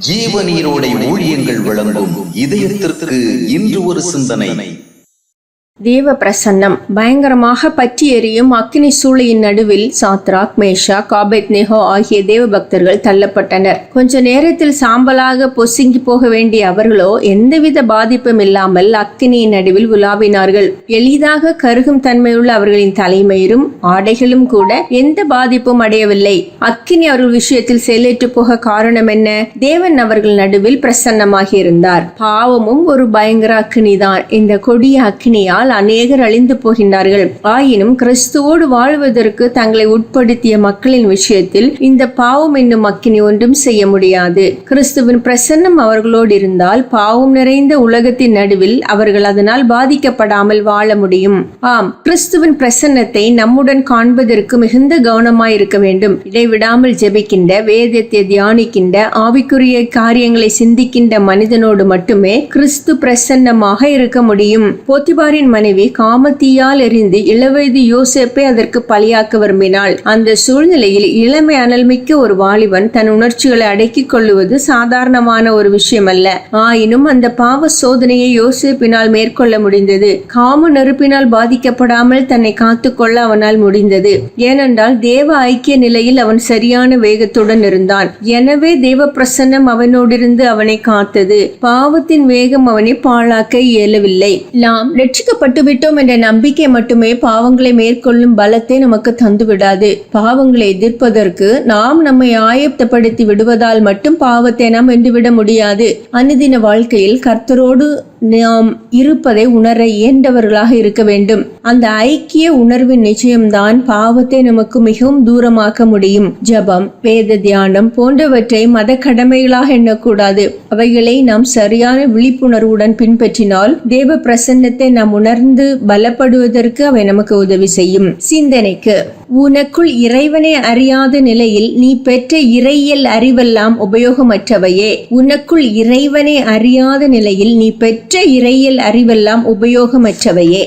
ஜீவநீரோடை ஊழியங்கள் வழங்கும் இதயத்திற்கு இன்று ஒரு சிந்தனை. தேவ பிரசன்னம். பயங்கரமாக பற்றி எரியும் அக்கினி சூளையின் நடுவில் சாத்ராக், மேஷாக், ஆபேத்நேகோ ஆகிய தேவ பக்தர்கள் தள்ளப்பட்டனர். கொஞ்ச நேரத்தில் சாம்பலாக பொசுங்கி போக வேண்டிய அவர்களோ எந்தவித பாதிப்பும் இல்லாமல் அக்கினியின் நடுவில் உலாவினார்கள். எளிதாக கருகும் தன்மையுள்ள அவர்களின் தலைமயிரும் ஆடைகளும் கூட எந்த பாதிப்பும் அடையவில்லை. அக்கினி அவர்கள் விஷயத்தில் செயலேற்று போக காரணம் என்ன? தேவன் அவர்கள் நடுவில் பிரசன்னமாகி இருந்தார். பாவமும் ஒரு பயங்கர அக்கினிதான். இந்த கொடிய அக்கினியால் அநேகர் அழிந்து போகின்றார்கள். ஆயினும் கிறிஸ்துவோடு வாழ்வதற்கு தங்களை உட்படுத்திய மக்களின் விஷயத்தில் இந்த பாவம் என்னும் அக்கினி ஒன்றும் செய்ய முடியாது. கிறிஸ்துவின் பிரசன்னம் அவர்களோடு இருந்தால் பாவம் நிறைந்த உலகத்தின் நடுவில் அவர்கள் அதனால் பாதிக்கப்படாமல் வாழ முடியும். ஆம், கிறிஸ்துவின் பிரசன்னத்தை நம்முடன் காண்பதற்கு மிகுந்த கவனமாயிருக்க வேண்டும். இடைவிடாமல் ஜெபிக்கின்ற, வேதத்தை தியானிக்கின்ற, ஆவிக்குரிய காரியங்களை சிந்திக்கின்ற மனிதனோடு மட்டுமே கிறிஸ்து பிரசன்னமாக இருக்க முடியும். போத்திபாரின் மனைவி காமத்தீயால் எரிந்து இளவயது யோசேப்பை அதற்கு பலியாக்க விரும்பினாள். அந்த சூழ்நிலையில் இளமை அனல்மிக்க ஒரு வாலிபன் தன் உணர்ச்சிகளை அடக்கிக் கொள்ளுவது சாதாரணமான ஒரு விஷயம் அல்ல. ஆயினும் அந்த பாவ சோதனையை யோசேப்பினால் மேற்கொள்ள முடிந்தது. காம நெருப்பினால் பாதிக்கப்படாமல் தன்னை காத்துக்கொள்ள அவனால் முடிந்தது. ஏனென்றால் தேவ ஐக்கிய நிலையில் அவன் சரியான வேகத்துடன் இருந்தான். எனவே தேவ பிரசன்னம் அவனோடிருந்து அவனை காத்தது. பாவத்தின் வேகம் அவனை பாழாக்க இயலவில்லை. நாம் ரட்சிக்கப்பட்டு விட்டோம் என்ற நம்பிக்கை மட்டுமே பாவங்களை மேற்கொள்ளும் பலத்தை நமக்கு தந்துவிடாது. பாவங்களை எதிர்ப்பதற்கு நாம் நம்மை ஆயத்தப்படுத்தி விடுவதால் மட்டும் பாவத்தை நாம் வென்றுவிட முடியாது. அனுதின வாழ்க்கையில் கர்த்தரோடு நாம் இருப்பதை உணர இயன்றவர்களாக இருக்க வேண்டும். அந்த ஐக்கிய உணர்வின் நிச்சயம்தான் பாவத்தை நமக்கு மிகவும் தூரமாக்க முடியும். ஜபம், வேத தியானம் போன்றவற்றை மத கடமைகளாக எண்ணக்கூடாது. அவைகளை நாம் சரியான விழிப்புணர்வுடன் பின்பற்றினால் தேவ பிரசன்னத்தை நாம் உணர்ந்து பலப்படுவதற்கு அவை நமக்கு உதவி செய்யும். சிந்தனைக்கு: உனக்குள் இறைவனை அறியாத நிலையில் நீ பெற்ற இறையியல் அறிவெல்லாம் உபயோகமற்றவையே. உனக்குள் இறைவனை அறியாத நிலையில் நீ பெற்ற இறையியல் அறிவெல்லாம் உபயோகமற்றவையே.